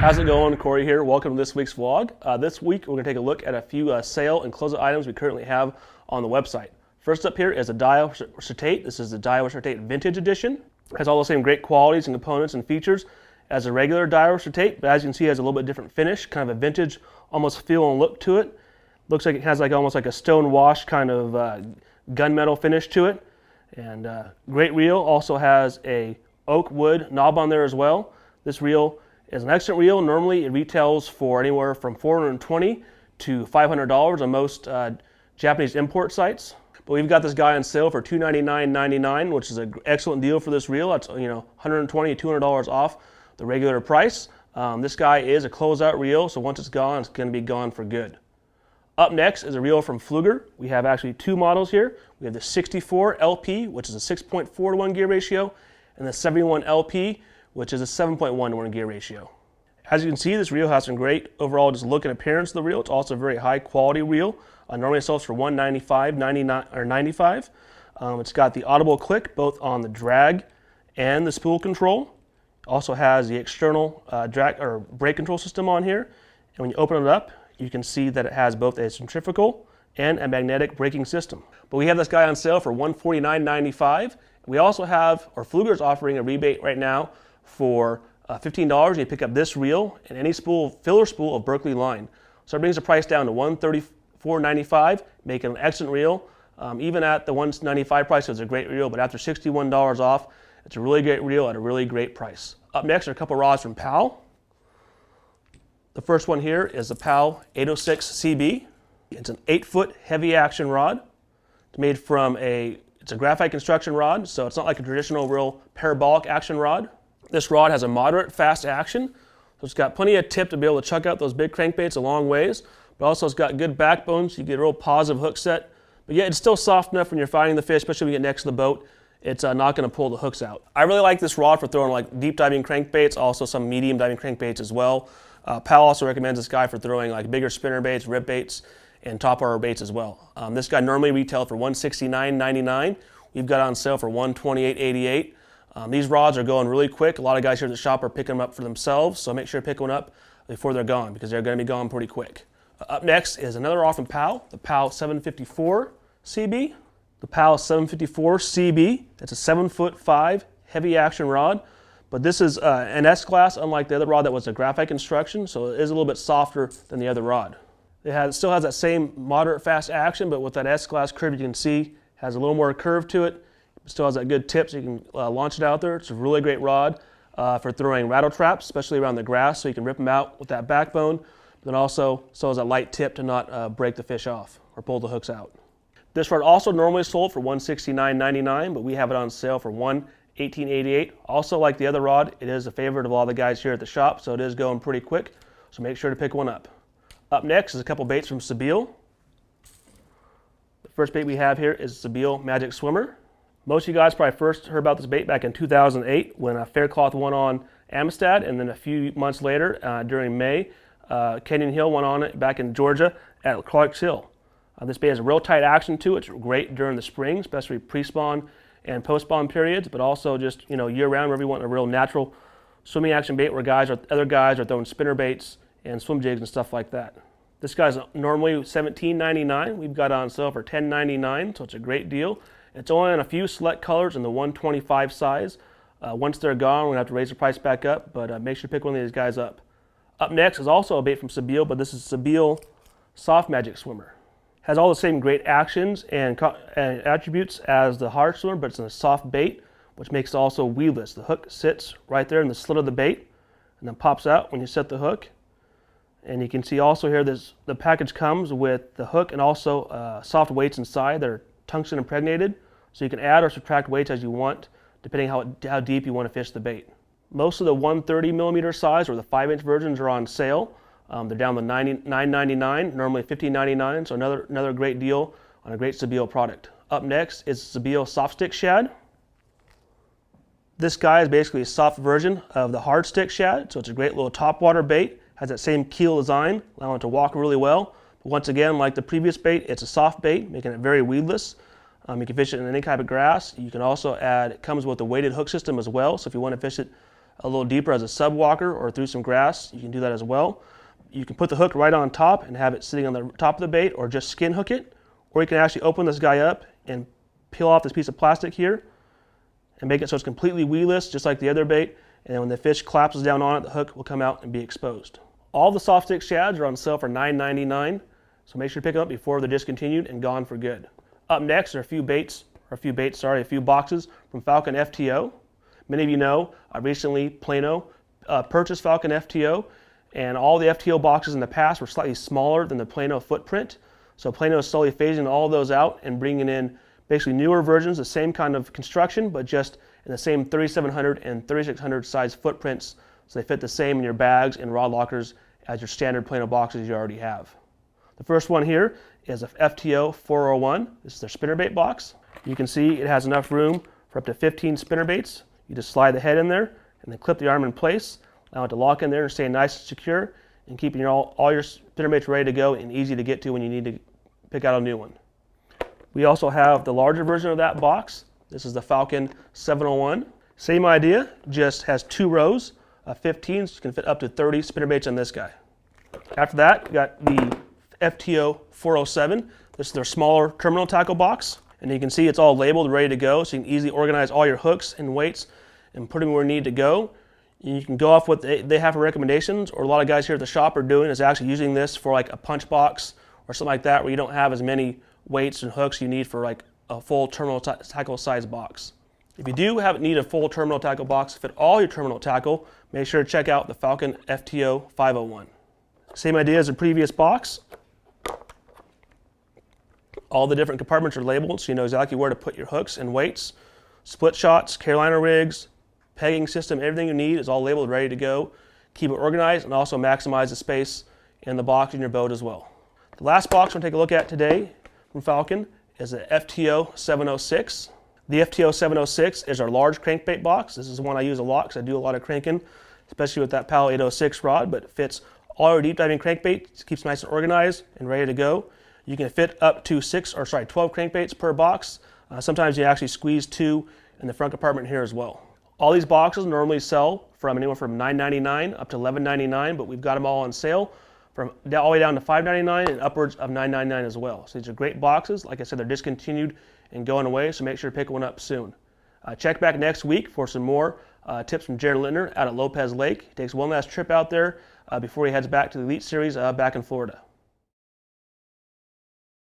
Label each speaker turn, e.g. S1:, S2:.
S1: How's it going? Corey here. Welcome to this week's vlog. This week we're going to take a look at a few sale and closeout items we currently have on the website. First up here is the Daiwa Certate. This is the Daiwa Certate Vintage Edition. It has all the same great qualities and components and features as a regular Daiwa Certate, but as you can see, it has a little bit different finish, kind of a vintage almost feel and look to it. Looks like it has almost like a stone wash kind of gunmetal finish to it. And great reel. Also has a oak wood knob on there as well. This reel is an excellent reel. Normally it retails for anywhere from $420 to $500 on most Japanese import sites. But we've got this guy on sale for $299.99, which is an excellent deal for this reel. That's $120 to $200 off the regular price. This guy is a closeout reel, so once it's gone, it's going to be gone for good. Up next is a reel from Pflueger. We have actually two models here. We have the 64 LP, which is a 6.4 to 1 gear ratio, and the 71 LP, which is a 7.1 to 1 gear ratio. As you can see, this reel has some great overall just look and appearance of the reel. It's also a very high quality reel. Normally it sells for $195, $99, or $95. It's got the audible click both on the drag and the spool control. Also has the external drag or brake control system on here. And when you open it up, you can see that it has both a centrifugal and a magnetic braking system. But we have this guy on sale for $149.95. We also have, or Pflueger's offering a rebate right now for $15. You pick up this reel and any spool, filler spool of Berkeley line. So it brings the price down to $134.95, making an excellent reel. Even at the $195 price, it's a great reel, but after $61 off, it's a really great reel at a really great price. Up next are a couple rods from Powell. The first one here is the Powell 806 CB. It's an 8-foot heavy action rod. It's made from it's a graphite construction rod, so it's not like a traditional real parabolic action rod. This rod has a moderate fast action, so it's got plenty of tip to be able to chuck out those big crankbaits a long ways, but also it's got good backbone, so you get a real positive hook set. But yet it's still soft enough when you're fighting the fish, especially when you get next to the boat. It's not going to pull the hooks out. I really like this rod for throwing like deep diving crankbaits, also some medium diving crankbaits as well. Powell also recommends this guy for throwing like bigger spinner baits, rip baits, and top water baits as well. This guy normally retails for $169.99. We've got on sale for $128.88. These rods are going really quick. A lot of guys here at the shop are picking them up for themselves, so make sure to pick one up before they're gone because they're going to be gone pretty quick. Up next is another rod from Powell, the Powell 754 CB. The Powell 754 CB, it's a 7'5" heavy action rod, but this is an S-class, unlike the other rod that was a graphite construction, so it is a little bit softer than the other rod. It still has that same moderate fast action, but with that S-class curve you can see has a little more curve to it. It still has that good tip so you can launch it out there. It's a really great rod for throwing rattle traps, especially around the grass, so you can rip them out with that backbone, but then also still has a light tip to not break the fish off or pull the hooks out. This rod also normally sold for $169.99, but we have it on sale for $118.88. Also, like the other rod, it is a favorite of all the guys here at the shop, so it is going pretty quick, so make sure to pick one up. Up next is a couple baits from Sebile. The first bait we have here is Sebile Magic Swimmer. Most of you guys probably first heard about this bait back in 2008 when Faircloth won on Amistad, and then a few months later, during May, Canyon Hill won on it back in Georgia at Clark's Hill. This bait has a real tight action to it. It's great during the spring, especially pre-spawn and post-spawn periods, but also just year-round wherever you want a real natural swimming action bait where other guys are throwing spinner baits and swim jigs and stuff like that. This guy's normally $17.99. We've got it on sale for $10.99, so it's a great deal. It's only in a few select colors in the 125 size. Once they're gone, we're going to have to raise the price back up, but make sure to pick one of these guys up. Up next is also a bait from Sebile, but this is Sebile Soft Magic Swimmer. Has all the same great actions and attributes as the hard swimmer, but it's in a soft bait, which makes it also weedless. The hook sits right there in the slit of the bait and then pops out when you set the hook. And you can see also here the package comes with the hook and also soft weights inside that are tungsten impregnated, so you can add or subtract weights as you want depending how deep you want to fish the bait. Most of the 130 millimeter size or the 5-inch versions are on sale. They're down to $9.99, normally $15.99, so another great deal on a great Sebile product. Up next is Sebile Soft Stick Shad. This guy is basically a soft version of the hard stick shad, so it's a great little topwater bait. Has that same keel design, allowing it to walk really well. But once again, like the previous bait, it's a soft bait, making it very weedless. You can fish it in any type of grass. You can also add, it comes with a weighted hook system as well, so if you want to fish it a little deeper as a sub walker or through some grass, you can do that as well. You can put the hook right on top and have it sitting on the top of the bait, or just skin hook it, or you can actually open this guy up and peel off this piece of plastic here and make it so it's completely weedless, just like the other bait, and then when the fish collapses down on it, the hook will come out and be exposed. All the soft stick shads are on sale for $9.99, so make sure to pick them up before they're discontinued and gone for good. Up next are a few boxes from Falcon FTO. Many of you know, recently Plano purchased Falcon FTO, and all the FTO boxes in the past were slightly smaller than the Plano footprint. So Plano is slowly phasing all those out and bringing in basically newer versions, the same kind of construction, but just in the same 3700 and 3600 size footprints, so they fit the same in your bags and rod lockers as your standard Plano boxes you already have. The first one here is a FTO 401. This is their spinnerbait box. You can see it has enough room for up to 15 spinnerbaits. You just slide the head in there and then clip the arm in place, allow it to lock in there and stay nice and secure, and keeping all your spinnerbaits ready to go and easy to get to when you need to pick out a new one. We also have the larger version of that box. This is the Falcon 701. Same idea, just has 2 rows of 15, so you can fit up to 30 spinnerbaits on this guy. After that, we got the FTO 407. This is their smaller terminal tackle box, and you can see it's all labeled, ready to go, so you can easily organize all your hooks and weights and put them where you need to go. You can go off what they have for recommendations, or a lot of guys here at the shop are doing is actually using this for like a punch box or something like that, where you don't have as many weights and hooks you need for like a full terminal tackle size box. If you do need a full terminal tackle box to fit all your terminal tackle, make sure to check out the Falcon FTO 501. Same idea as the previous box. All the different compartments are labeled, so you know exactly where to put your hooks and weights. Split shots, Carolina rigs, pegging system, everything you need is all labeled, ready to go. Keep it organized and also maximize the space in the box in your boat as well. The last box we're going to take a look at today from Falcon is the FTO 706. The FTO 706 is our large crankbait box. This is the one I use a lot because I do a lot of cranking, especially with that Powell 806 rod, but it fits all your deep diving crankbait, keeps nice and organized and ready to go. You can fit up to 12 crankbaits per box. Sometimes you actually squeeze 2 in the front compartment here as well. All these boxes normally sell from anywhere from $9.99 up to $11.99, but we've got them all on sale from all the way down to $5.99 and upwards of $9.99 as well. So these are great boxes. Like I said, they're discontinued and going away, so make sure to pick one up soon. Check back next week for some more tips from Jared Lintner out at Lopez Lake. He takes one last trip out there before he heads back to the Elite Series back in Florida.